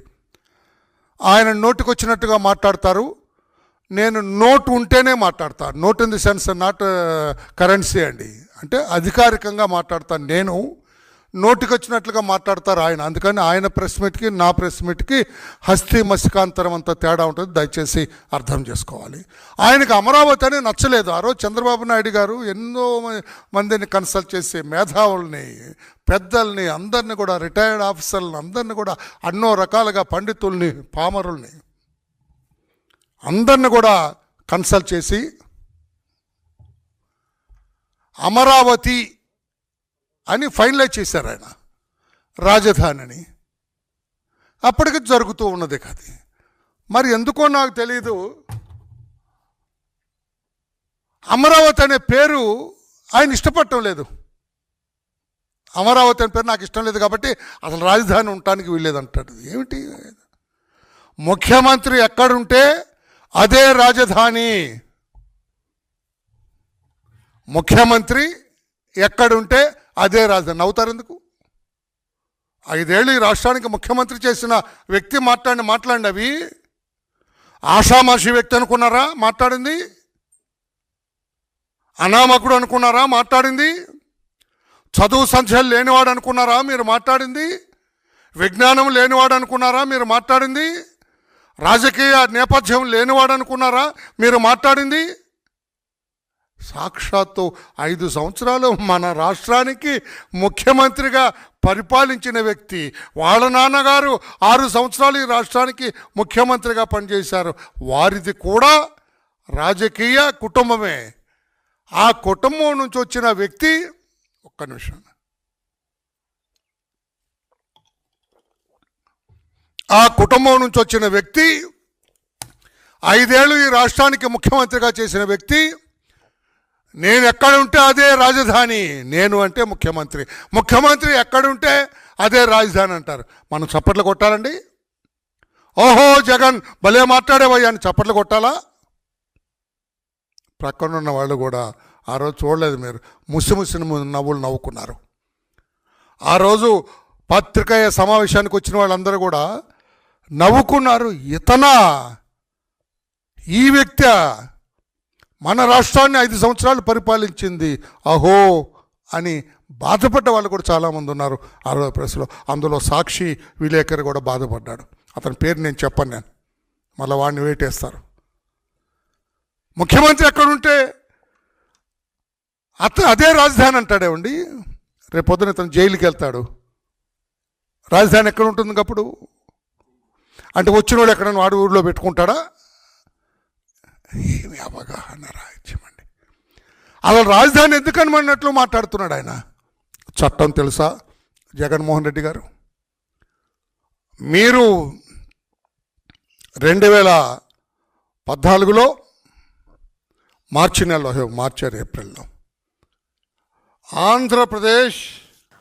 ఆయన నోటికి వచ్చినట్టుగా మాట్లాడతారు, నేను నోటు ఉంటేనే మాట్లాడతాను. Note in the sense not currency అండి, అంటే అధికారికంగా మాట్లాడతాను. నేను నోటికి వచ్చినట్లుగా మాట్లాడతారు ఆయన. అందుకని ఆయన ప్రెస్ మీట్కి నా ప్రెస్ మీట్కి హస్తి మసికాంతరం అంత తేడా ఉంటుంది, దయచేసి అర్థం చేసుకోవాలి. ఆయనకు అమరావతి అనేది నచ్చలేదు. ఆ రోజు చంద్రబాబు నాయుడు గారు ఎన్నో మందిని కన్సల్ట్ చేసి మేధావుల్ని, పెద్దల్ని, అందరిని కూడా, రిటైర్డ్ ఆఫీసర్లని అందరిని కూడా, ఎన్నో రకాలుగా పండితుల్ని, పామరుల్ని అందరిని కూడా కన్సల్ట్ చేసి అమరావతి అని ఫైనలైజ్ చేశారు ఆయన రాజధానిని. అప్పటికి జరుగుతూ ఉన్నది కాదు. మరి ఎందుకో నాకు తెలీదు, అమరావతి అనే పేరు ఆయన ఇష్టపడటం లేదు. అమరావతి అనే పేరు నాకు ఇష్టం లేదు కాబట్టి అసలు రాజధాని ఉండటానికి వీల్లేదంటాడు. ఏమిటి, ముఖ్యమంత్రి ఎక్కడుంటే అదే రాజధాని. ముఖ్యమంత్రి ఎక్కడుంటే అదే రాజధాని. నవ్వుతారు ఎందుకు? 5 ఏళ్ళు ఈ రాష్ట్రానికి ముఖ్యమంత్రి చేసిన వ్యక్తి మాట్లాడిన అవి ఆషామాషి వ్యక్తి అనుకున్నారా మాట్లాడింది? అనామకుడు అనుకున్నారా మాట్లాడింది? చదువు సంధ్యలు లేనివాడు అనుకున్నారా మీరు మాట్లాడింది? విజ్ఞానం లేనివాడు అనుకున్నారా మీరు మాట్లాడింది? రాజకీయ నేపథ్యం లేనివాడు అనుకున్నారా మీరు మాట్లాడింది? సాక్షాత్తు 5 సంవత్సరాలు మన రాష్ట్రానికి ముఖ్యమంత్రిగా పరిపాలించిన వ్యక్తి, వాళ్ళ నాన్నగారు 6 సంవత్సరాలు ఈ రాష్ట్రానికి ముఖ్యమంత్రిగా పనిచేశారు. వారిది కూడా రాజకీయ కుటుంబమే. ఆ కుటుంబం నుంచి వచ్చిన వ్యక్తి, ఒక్క నిమిషం, ఆ కుటుంబం నుంచి వచ్చిన వ్యక్తి, 5 ఏళ్ళు ఈ రాష్ట్రానికి ముఖ్యమంత్రిగా చేసిన వ్యక్తి, నేను ఎక్కడుంటే అదే రాజధాని, నేను అంటే ముఖ్యమంత్రి, ముఖ్యమంత్రి ఎక్కడుంటే అదే రాజధాని అంటారు. మనం చప్పట్లు కొట్టాలండి? ఓహో జగన్ భలే మాట్లాడేవయ్యా అని చప్పట్లు కొట్టాలా? ప్రక్కనున్న వాళ్ళు కూడా ఆ రోజు చూడలేదు మీరు, ముసిముసిన నవ్వులు నవ్వుకున్నారు. ఆ రోజు పత్రికేయ సమావేశానికి వచ్చిన వాళ్ళందరూ కూడా నవ్వుకున్నారు. ఇతనా, ఈ వ్యక్తి మన రాష్ట్రాన్ని 5 సంవత్సరాలు పరిపాలించింది అహో అని బాధపడ్డ వాళ్ళు కూడా చాలామంది ఉన్నారు ఆ రోజు ప్రెస్లో. అందులో సాక్షి విలేకరి కూడా బాధపడ్డాడు. అతని పేరు నేను చెప్పను, నేను మళ్ళీ వాడిని వేటేస్తారు. ముఖ్యమంత్రి ఎక్కడుంటే అదే రాజధాని అంటాడేమండి. రేపు పొద్దున ఇతను జైలుకి వెళ్తాడు. రాజధాని ఎక్కడ ఉంటుంది అప్పుడు? అంటే వచ్చినోడు ఎక్కడైనా వాడు ఊళ్ళో పెట్టుకుంటాడా? ఏమి అవగాహన రాజ్యమండి. అలా రాజధాని ఎందుకని అన్నట్లు మాట్లాడుతున్నాడు ఆయన. చట్టం తెలుసా జగన్మోహన్ రెడ్డి గారు? మీరు 2014లో మార్చి నెలలో, ఏప్రిల్లో ఆంధ్రప్రదేశ్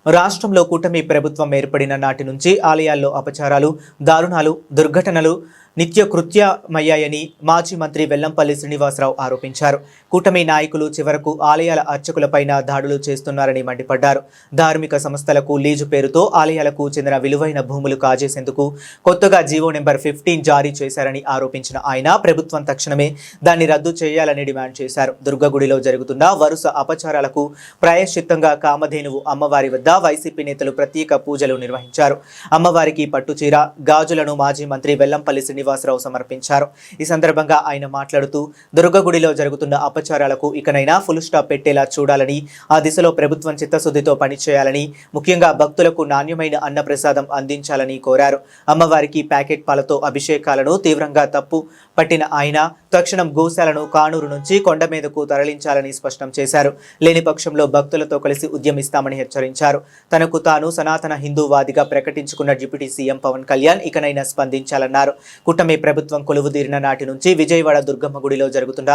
రాష్ట్రంలో కూటమి ప్రభుత్వం ఏర్పడిన నాటి నుంచి ఆలయాల్లో అపచారాలు, దారుణాలు, దుర్ఘటనలు నిత్యకృత్యమయ్యాయని మాజీ మంత్రి వెల్లంపల్లి శ్రీనివాసరావు ఆరోపించారు. కూటమి నాయకులు చివరకు ఆలయాల అర్చకులపైన దాడులు చేస్తున్నారని మండిపడ్డారు. ధార్మిక సంస్థలకు లీజు పేరుతో ఆలయాలకు చెందిన విలువైన భూములు కాజేసేందుకు కొత్తగా జీవో నెంబర్ 15 జారీ చేశారని ఆరోపించిన ఆయన ప్రభుత్వం తక్షణమే దాన్ని రద్దు చేయాలని డిమాండ్ చేశారు. దుర్గగుడిలో జరుగుతున్న వరుస అపచారాలకు ప్రాయశ్చిత్తంగా కామధేనువు అమ్మవారి వద్ద వైసీపీ నేతలు ప్రత్యేక పూజలు నిర్వహించారు. అమ్మవారికి పట్టుచీర, గాజులను మాజీ మంత్రి వెల్లంపల్లి శ్రీనివాసరావు సమర్పించారు. ఈ సందర్భంగా ఆయన మాట్లాడుతూ దుర్గగుడిలో జరుగుతున్న అపచారాలకు ఇకనైనా ఫుల్ స్టాప్ పెట్టేలా చూడాలని, ఆ దిశలో ప్రభుత్వం చిత్తశుద్ధితో పనిచేయాలని, ముఖ్యంగా భక్తులకు నాణ్యమైన అన్నప్రసాదం అందించాలని కోరారు. అమ్మవారికి ప్యాకెట్ పాలతో అభిషేకాలను తీవ్రంగా తప్పు పట్టిన ఆయన తక్షణం గోశాలను కానూరు నుంచి కొండ మీదకు తరలించాలని స్పష్టం చేశారు. లేని పక్షంలో భక్తులతో కలిసి ఉద్యమిస్తామని హెచ్చరించారు. తనకు తాను సనాతన హిందూవాదిగా ప్రకటించుకున్న డిప్యూటీ సీఎం పవన్ కళ్యాణ్ ఇకనైనా స్పందించాలన్నారు. కూటమి ప్రభుత్వం కొలువుదీరిన నాటి నుంచి విజయవాడ దుర్గమ్మ గుడిలో జరుగుతున్న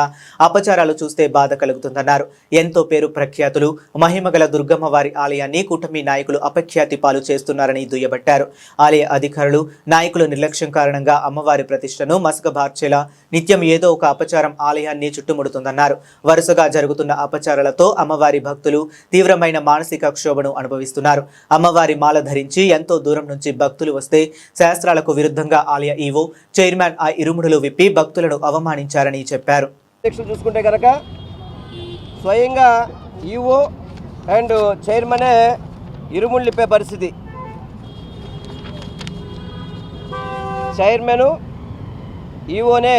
అపచారాలు చూస్తే బాధ కలుగుతుందన్నారు. ఎంతో పేరు ప్రఖ్యాతులు, మహిమగల దుర్గమ్మ వారి ఆలయాన్ని కూటమి నాయకులు అపఖ్యాతి పాలు చేస్తున్నారని దుయ్యబట్టారు. ఆలయ అధికారులు, నాయకులు నిర్లక్ష్యం కారణంగా అమ్మవారి ప్రతిష్టను మసకబార్చేలా నిత్యం ఏదో ఒక అపచారం ఆలయాన్ని చుట్టుముడుతుందన్నారు. వరుసగా జరుగుతున్న అపచారాలతో అమ్మవారి భక్తులు తీవ్రమైన మానసిక క్షోభను అనుభవిస్తున్నారు. అమ్మవారి మాల ధరించి ఎంతో దూరం నుంచి భక్తులు వస్తే శాస్త్రాలకు విరుద్ధంగా ఆలయ ఈవో, చైర్మన్ ఆ ఇరుముడులు విప్పి భక్తులను అవమానించారని చెప్పారు. చూసుకుంటే కనుక స్వయంగా ఈవో అండ్ చైర్మనే ఇరుముళ్ళు ఇప్పే పరిస్థితి. చైర్మన్ ఈవోనే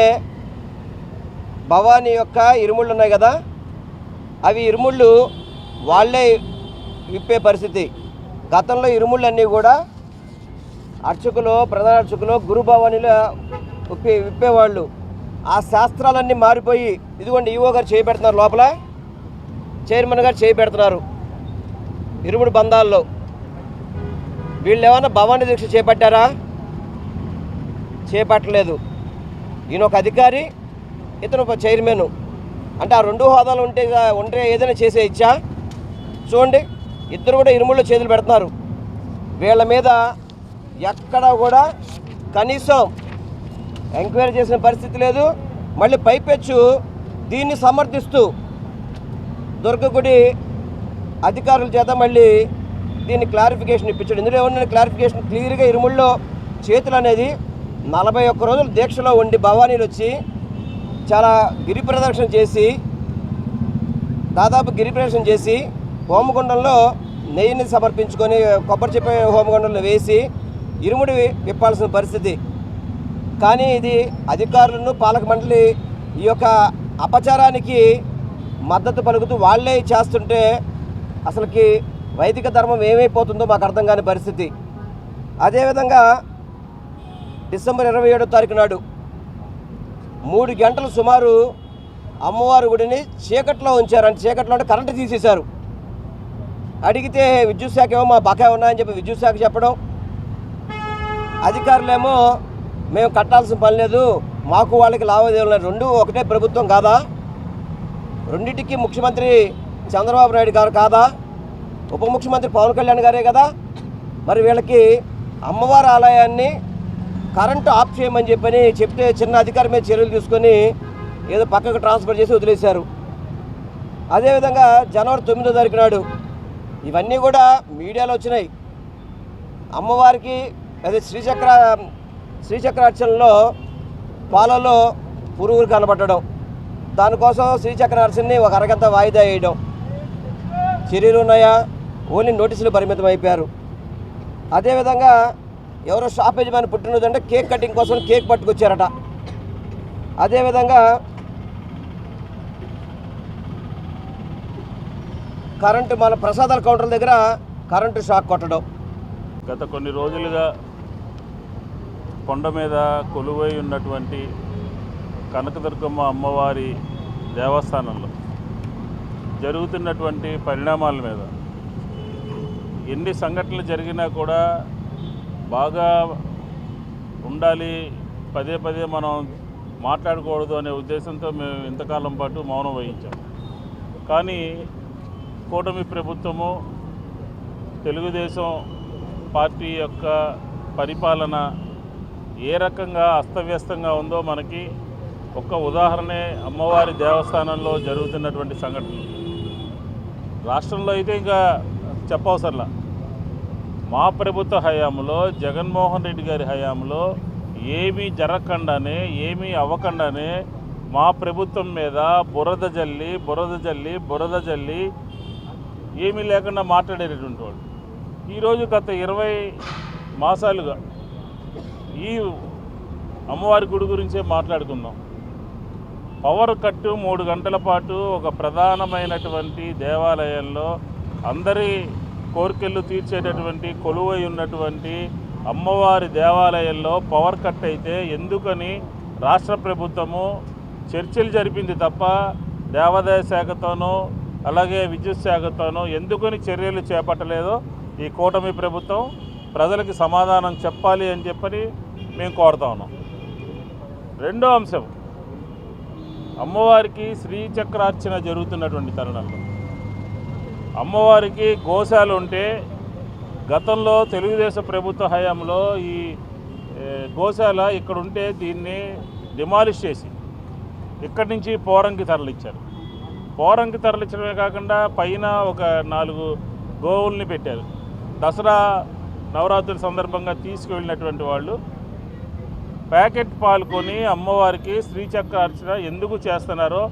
భవానీ యొక్క ఇరుముళ్ళు ఉన్నాయి కదా, అవి ఇరుముళ్ళు వాళ్ళే విప్పే పరిస్థితి. గతంలో ఇరుముళ్ళన్నీ కూడా అర్చకులు, ప్రధాన అర్చకులు గురు భవానీలో విప్పేవాళ్ళు. ఆ శాస్త్రాలన్నీ మారిపోయి ఇదిగోండి ఈవో గారు చేపెడుతున్నారు, లోపల చైర్మన్ గారు చేపెడుతున్నారు ఇరుముడు బంధాల్లో. వీళ్ళు ఏమన్నా భవానీ దీక్ష చేపట్టారా? చేపట్టలేదు. ఈయన ఒక అధికారి, ఇతను ఒక చైర్మన్. అంటే ఆ రెండు హోదాలు ఉంటే ఏదైనా చేసే ఇచ్చా? చూడండి, ఇద్దరు కూడా ఇరుముళ్ళు చేతులు పెడుతున్నారు. వీళ్ళ మీద ఎక్కడ కూడా కనీసం ఎంక్వైరీ చేసిన పరిస్థితి లేదు. మళ్ళీ పైపెచ్చు దీన్ని సమర్థిస్తూ దుర్గగుడి అధికారుల చేత మళ్ళీ దీన్ని క్లారిఫికేషన్ ఇప్పించాడు. ఇందులో ఏమన్నా క్లారిఫికేషన్ క్లియర్గా ఇరుముల్లో చేతులు అనేది 41 రోజులు దీక్షలో ఉండి భవానీలు వచ్చి చాలా గిరి ప్రదక్షిణ చేసి హోమగుండంలో నెయ్యిని సమర్పించుకొని కొబ్బరి చెప్పే హోమగుండంలో వేసి ఇరుముడి విప్పాల్సిన పరిస్థితి. కానీ ఇది అధికారులను, పాలక మండలి ఈ యొక్క అపచారానికి మద్దతు పలుకుతూ వాళ్ళే చేస్తుంటే అసలుకి వైదిక ధర్మం ఏమైపోతుందో మాకు అర్థం కాని పరిస్థితి. అదేవిధంగా డిసెంబర్ 27వ తారీఖు నాడు 3 గంటలు సుమారు అమ్మవారి గుడిని చీకట్లో ఉంచారు. అంటే చీకట్లో అంటే కరెంటు తీసేశారు. అడిగితే విద్యుత్ శాఖ ఏమో మా బకాయి ఉన్నాయని చెప్పి విద్యుత్ శాఖ చెప్పడం, అధికారులేమో మేము కట్టాల్సిన పని లేదు, మాకు వాళ్ళకి లావాదేవీలు. రెండు ఒకటే ప్రభుత్వం కాదా? రెండింటికి ముఖ్యమంత్రి చంద్రబాబు నాయుడు గారు కాదా? ఉప ముఖ్యమంత్రి పవన్ కళ్యాణ్ గారే కదా? మరి వీళ్ళకి అమ్మవారి ఆలయాన్ని కరెంటు ఆఫ్ చేయమని చెప్తే చిన్న అధికారి మీద చర్యలు తీసుకొని ఏదో పక్కకు ట్రాన్స్ఫర్ చేసి వదిలేశారు. అదేవిధంగా జనవరి 9వ తారీఖు నాడు ఇవన్నీ కూడా మీడియాలో వచ్చినాయి. అమ్మవారికి అదే శ్రీచక్ర అర్చనలో పాలలో పురుగులు కనబడడం, దానికోసం శ్రీచక్ర అర్చనని ఒక అరగంట వాయిదా వేయడం. చర్యలు ఉన్నాయా? ఓన్లీ నోటీసులు పరిమితం అయిపోయారు. అదేవిధంగా ఎవరో షాప్ యజమాని పుట్టినరోజు అంటే కేక్ కటింగ్ కోసం కేక్ పట్టుకొచ్చారట. అదేవిధంగా కరెంటు మన ప్రసాదాల కౌంటర్ల దగ్గర కరెంటు షాక్ కొట్టడం. గత కొన్ని రోజులుగా కొండ మీద కొలువై ఉన్నటువంటి కనకదుర్గమ్మ అమ్మవారి దేవస్థానంలో జరుగుతున్నటువంటి పరిణామాల మీద ఎన్ని సంఘటనలు జరిగినా కూడా బాగా ఉండాలి, పదే పదే మనం మాట్లాడకూడదు అనే ఉద్దేశంతో మేము ఇంతకాలం పాటు మౌనం వహించాం. కానీ కూటమి ప్రభుత్వము, తెలుగుదేశం పార్టీ యొక్క పరిపాలన ఏ రకంగా అస్తవ్యస్తంగా ఉందో మనకి ఒక్క ఉదాహరణే అమ్మవారి దేవస్థానంలో జరుగుతున్నటువంటి సంఘటనలు. రాష్ట్రంలో అయితే ఇంకా చెప్పవసరలా. మా ప్రభుత్వ హయాంలో, జగన్మోహన్ రెడ్డి గారి హయాంలో ఏమీ జరగకుండానే, ఏమీ అవ్వకుండానే మా ప్రభుత్వం మీద బురద జల్లి ఏమీ లేకుండా మాట్లాడేటటువంటి వాళ్ళు ఈరోజు గత 20 మాసాలుగా ఈ అమ్మవారి గుడి గురించే మాట్లాడుకుందాం. పవర్ కట్టు 3 గంటల పాటు ఒక ప్రధానమైనటువంటి దేవాలయంలో అందరి కోరికలు తీర్చేటటువంటి కొలువై ఉన్నటువంటి అమ్మవారి దేవాలయంలో పవర్ కట్ అయితే ఎందుకని రాష్ట్ర ప్రభుత్వము చర్చలు జరిపింది తప్ప దేవాదాయ శాఖతోనూ అలాగే విద్యుత్ శాఖతోనూ ఎందుకని చర్యలు చేపట్టలేదో ఈ కూటమి ప్రభుత్వం ప్రజలకి సమాధానం చెప్పాలి అని చెప్పని మేము కోరుతా ఉన్నాం. రెండో అంశం, అమ్మవారికి శ్రీచక్రార్చన జరుగుతున్నటువంటి తరుణంలో అమ్మవారికి గోశాల ఉంటే గతంలో తెలుగుదేశం ప్రభుత్వ హయాంలో ఈ గోశాల ఇక్కడ ఉంటే దీన్ని డిమాలిష్ చేసి ఇక్కడి నుంచి పోరంకి తరలించారు. పోరంకి తరలించడమే కాకుండా పైన ఒక 4 గోవుల్ని పెట్టారు. దసరా నవరాత్రుల సందర్భంగా తీసుకువెళ్ళినటువంటి వాళ్ళు ప్యాకెట్ పాలు కొని అమ్మవారికి శ్రీచక్రార్చన ఎందుకు చేస్తున్నారో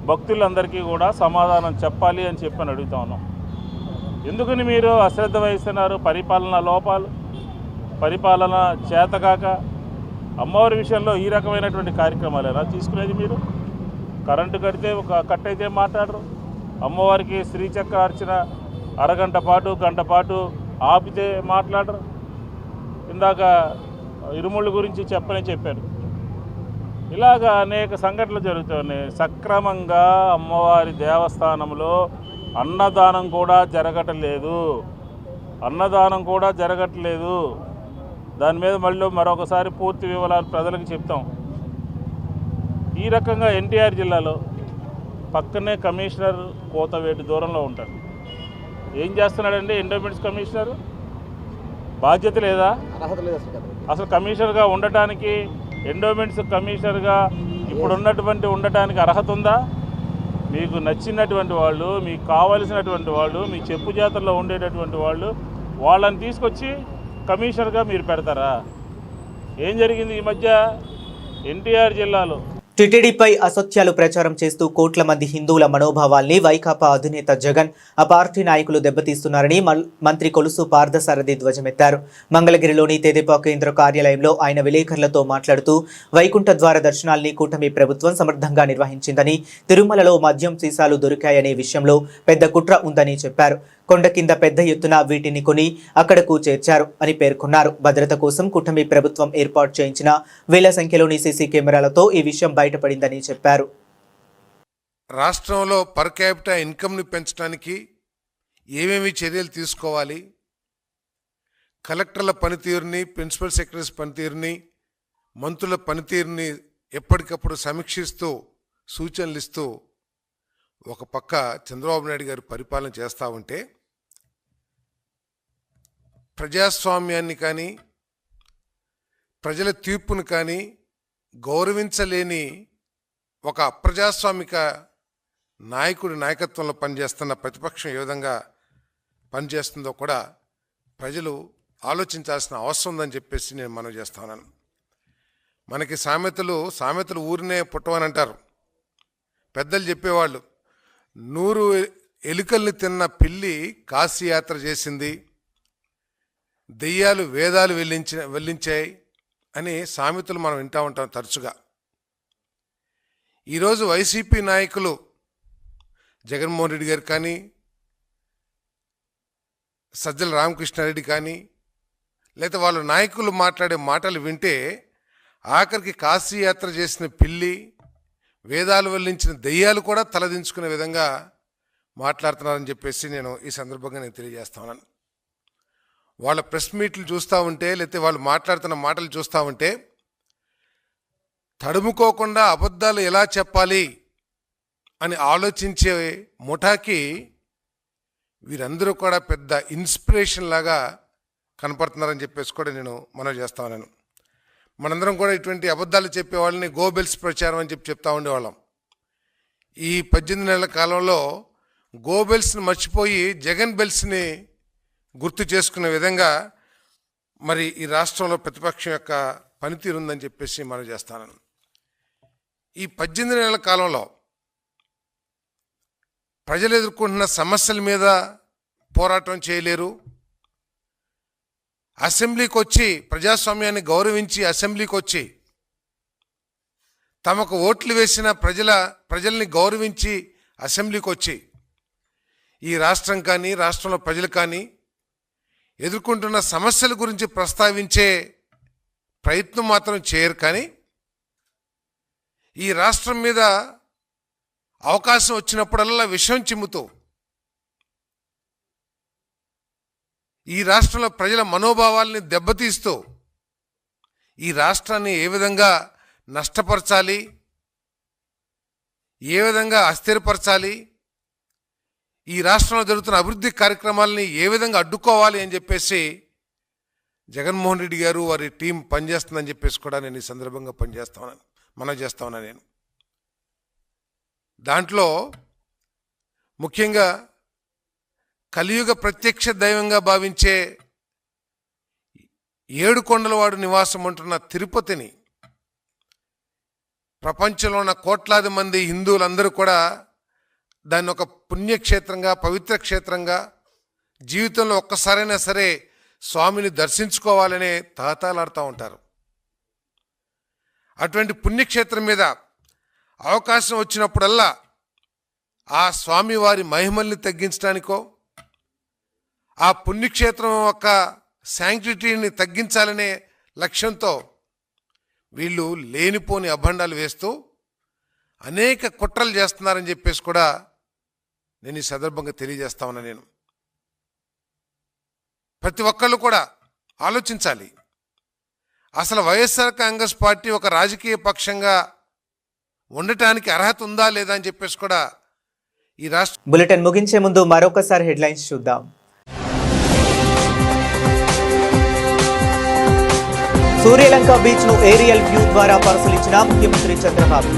భక్తులందరికీ కూడా సమాధానం చెప్పాలి అని చెప్పని అడుగుతా ఉన్నాం. ఎందుకని మీరు అశ్రద్ధ వహిస్తున్నారు? పరిపాలన లోపాలు, పరిపాలన చేతకాక అమ్మవారి విషయంలో ఈ రకమైనటువంటి కార్యక్రమాలు ఎలా తీసుకునేది? మీరు కరెంటు కడితే కట్ అయితే మాట్లాడరు, అమ్మవారికి శ్రీచక్రార్చన అరగంట పాటు గంట పాటు ఆపితే మాట్లాడరు. ఇందాక ఇరుముళ్ళ గురించి చెప్పారు. ఇలాగా అనేక సంఘటనలు జరుగుతున్నాయి. సక్రమంగా అమ్మవారి దేవస్థానంలో అన్నదానం కూడా జరగట్లేదు. దాని మీద మళ్ళీ మరొకసారి పూర్తి వివరాలు ప్రజలకు చెప్తాం. ఈ రకంగా ఎన్టీఆర్ జిల్లాలో పక్కనే కమిషనర్ కోతవేటు దూరంలో ఉంటాడు. ఏం చేస్తున్నాడండి ఎండోమెంట్స్ కమిషనర్? బాధ్యత లేదా? అసలు కమిషనర్గా ఉండటానికి, ఎండోమెంట్స్ కమిషనర్గా ఉండటానికి అర్హత ఉందా? మీకు నచ్చినటువంటి వాళ్ళు, మీకు కావలసినటువంటి వాళ్ళు, మీ చెప్పు జాతరలో ఉండేటటువంటి వాళ్ళు, వాళ్ళని తీసుకొచ్చి కమిషనర్గా మీరు పెడతారా? ఏం జరిగింది ఈ మధ్య ఎన్టీఆర్ జిల్లాలో? టీటీడీపై అసత్యాలు ప్రచారం చేస్తూ కోట్ల మంది హిందువుల మనోభావాల్ని వైకాపా అధినేత జగన్, ఆ పార్టీ నాయకులు దెబ్బతీస్తున్నారని మంత్రి కొలుసు పార్థసారథి ధ్వజమెత్తారు. మంగళగిరిలోని తెదేపా కేంద్ర కార్యాలయంలో ఆయన విలేకరులతో మాట్లాడుతూ వైకుంఠ ద్వార దర్శనాల్ని కూటమి ప్రభుత్వం సమర్థంగా నిర్వహించిందని, తిరుమలలో మద్యం సీసాలు దొరికాయనే విషయంలో పెద్ద కుట్ర ఉందని చెప్పారు. కొండ కింద పెద్ద ఎత్తున వీటిని కొని అక్కడకు చేర్చారు అని పేర్కొన్నారు. భద్రత కోసం కూటమి ప్రభుత్వం ఏర్పాటు చేయించిన వేల సంఖ్యలోని సీసీ కెమెరాలతో ఈ విషయం బయటపడిందని చెప్పారు. రాష్ట్రంలో పర్ క్యాపిటా ఇన్కమ్ని పెంచడానికి ఏమేమి చర్యలు తీసుకోవాలి, కలెక్టర్ల పనితీరుని, ప్రిన్సిపల్ సెక్రటరీస్ పనితీరుని, మంత్రుల పనితీరుని ఎప్పటికప్పుడు సమీక్షిస్తూ సూచనలు ఇస్తూ ఒక పక్క చంద్రబాబు నాయుడు గారు పరిపాలన చేస్తూ ఉంటే, ప్రజాస్వామ్యాన్ని కానీ ప్రజల తీర్పును కానీ గౌరవించలేని ఒక అప్రజాస్వామిక నాయకుడి నాయకత్వంలో పనిచేస్తున్న ప్రతిపక్షం ఏ విధంగా పనిచేస్తుందో కూడా ప్రజలు ఆలోచించాల్సిన అవసరం ఉందని చెప్పేసి నేను మనవి చేస్తున్నాను. మనకి సామెతలు ఊరినే పుట్టవని అంటారు. పెద్దలు చెప్పేవాళ్ళు, 100 ఎలుకల్ని తిన్న పిల్లి కాశీయాత్ర చేసింది, దెయ్యాలు వేదాలు వెల్లించాయి అని సామెతలు మనం వింటూ ఉంటాం తరచుగా. ఈరోజు వైసీపీ నాయకులు జగన్మోహన్ రెడ్డి గారు కానీ, సజ్జల రామకృష్ణారెడ్డి కానీ లేదా వాళ్ళ నాయకులు మాట్లాడే మాటలు వింటే ఆఖరికి కాశీ యాత్ర చేసిన పిల్లి, వేదాలు వల్లించిన దెయ్యాలు కూడా తలదించుకునే విధంగా మాట్లాడుతున్నారని చెప్పేసి నేను ఈ సందర్భంగా తెలియజేస్తా ఉన్నాను. వాళ్ళ ప్రెస్ మీట్లు చూస్తూ ఉంటే లేకపోతే వాళ్ళు మాట్లాడుతున్న మాటలు చూస్తూ ఉంటే తడుముకోకుండా అబద్ధాలు ఎలా చెప్పాలి అని ఆలోచించే ముఠాకి వీరందరూ కూడా పెద్ద ఇన్స్పిరేషన్ లాగా కనపడుతున్నారని చెప్పేసి కూడా నేను మనవి చేస్తా ఉన్నాను. మనందరం కూడా ఇటువంటి అబద్ధాలు చెప్పే వాళ్ళని గోబెల్స్ ప్రచారం అని చెప్తా ఉండేవాళ్ళం. ఈ 18 నెలల కాలంలో గోబెల్స్ని మర్చిపోయి జగన్ బెల్స్ని గుర్తు చేసుకునే విధంగా మరి ఈ రాష్ట్రంలో ప్రతిపక్షం యొక్క పనితీరు ఉందని చెప్పేసి మనవి చేస్తాను. ఈ 18 నెలల కాలంలో ప్రజలు ఎదుర్కొంటున్న సమస్యల మీద పోరాటం చేయలేరు. అసెంబ్లీకి వచ్చి ప్రజాస్వామ్యాన్ని గౌరవించి అసెంబ్లీకి వచ్చి తమకు ఓట్లు వేసిన ప్రజల్ని గౌరవించి అసెంబ్లీకి వచ్చి ఈ రాష్ట్రం కానీ రాష్ట్రంలో ప్రజలు కానీ ఎదుర్కొంటున్న సమస్యల గురించి ప్రస్తావించే ప్రయత్నం మాత్రం చేయరు. కానీ ఈ రాష్ట్రం మీద అవకాశం వచ్చినప్పుడల్లా విషం చిమ్ముతూ ఈ రాష్ట్రంలో ప్రజల మనోభావాల్ని దెబ్బతీస్తూ ఈ రాష్ట్రాన్ని ఏ విధంగా నష్టపరచాలి, ఏ విధంగా అస్థిరపరచాలి, ఈ రాష్ట్రంలో జరుగుతున్న అభివృద్ధి కార్యక్రమాలని ఏ విధంగా అడ్డుకోవాలి అని చెప్పేసి జగన్మోహన్ రెడ్డి గారు వారి టీం పనిచేస్తుందని చెప్పేసి కూడా నేను ఈ సందర్భంగా మనవి చేస్తా ఉన్నాను. నేను దాంట్లో ముఖ్యంగా కలియుగ ప్రత్యక్ష దైవంగా భావించే 7 కొండలవాడు నివాసం ఉంటున్న తిరుపతిని ప్రపంచంలో ఉన్న కోట్లాది మంది హిందువులందరూ కూడా దాన్ని ఒక పుణ్యక్షేత్రంగా, పవిత్ర క్షేత్రంగా జీవితంలో ఒక్కసారైనా సరే స్వామిని దర్శించుకోవాలనే తాతాలాడుతూ ఉంటారు. అటువంటి పుణ్యక్షేత్రం మీద అవకాశం వచ్చినప్పుడల్లా ఆ స్వామివారి మహిమల్ని తగ్గించడానికో ఆ పుణ్యక్షేత్రం యొక్క శాంక్టిటీని తగ్గించాలనే లక్ష్యంతో వీళ్ళు లేనిపోని అభండాలు వేస్తూ అనేక కుట్రలు చేస్తున్నారని చెప్పేసి కూడా నేను ఈ సందర్భంగా తెలియజేస్తా ఉన్నా. నేను ప్రతి ఒక్కళ్ళు కూడా ఆలోచించాలి. అసలు వైఎస్ఆర్ కాంగ్రెస్ పార్టీ ఒక రాజకీయ పక్షంగా ఉండటానికి అర్హత ఉందా లేదా అని చెప్పేసి కూడా ఈ రాష్ట్ర బులెటిన్ ముగించే ముందు మరొకసారి హెడ్లైన్స్ చూద్దాం. సూర్యలంక బీచ్ ను ఏరియల్ వ్యూ ద్వారా పరిశీలించిన ముఖ్యమంత్రి చంద్రబాబు.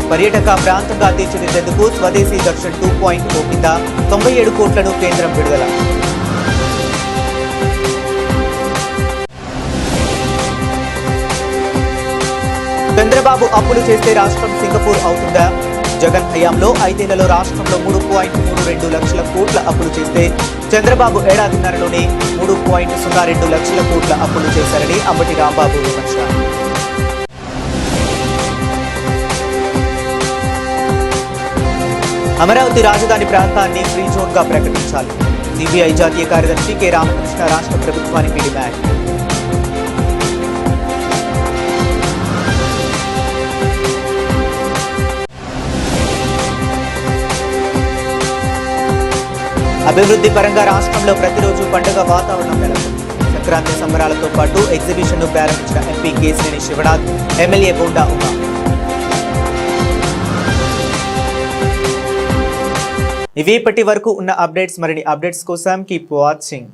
పర్యాటక ప్రాంతంగా తీర్చిదిద్దేందుకు స్వదేశీ దర్శన్ 2.0 కింద 97 కోట్లను కేంద్రం విడుదల. చంద్రబాబు అప్పులు చేస్తే రాష్ట్రం సింగపూర్ అవుతుందా? జగన్ హయాంలో 5 ఏళ్లలో రాష్ట్రంలో 3.32 లక్షల కోట్ల అప్పులు చేస్తే చంద్రబాబు ఏడాదిన్నరలోనే 3.02 లక్షల కోట్ల అప్పులు చేశారని అంబటి రాంబాబు విమర్శ. అమరావతి రాజధాని ప్రాంతాన్ని ఫ్రీ జోన్ గా ప్రకటించాలి. సిబిఐ జాతీయ కార్యదర్శి కె రామకృష్ణ రాష్ట్ర ప్రభుత్వానికి డిమాండ్. అభివృద్ధి పరంగా రాష్ట్రంలో ప్రతిరోజు పండుగ వాతావరణం నెలకొంది. సంక్రాంతి సంబరాలతో పాటు ఎగ్జిబిషన్ను ప్రారంభించిన ఎంపీ కేసినేని శివనాథ్, ఎమ్మెల్యే బోండా ఉమా. ఇవి ఇప్పటి వరకు ఉన్న అప్డేట్స్. మరిన్ని అప్డేట్స్ కోసం కీప్ వాచింగ్.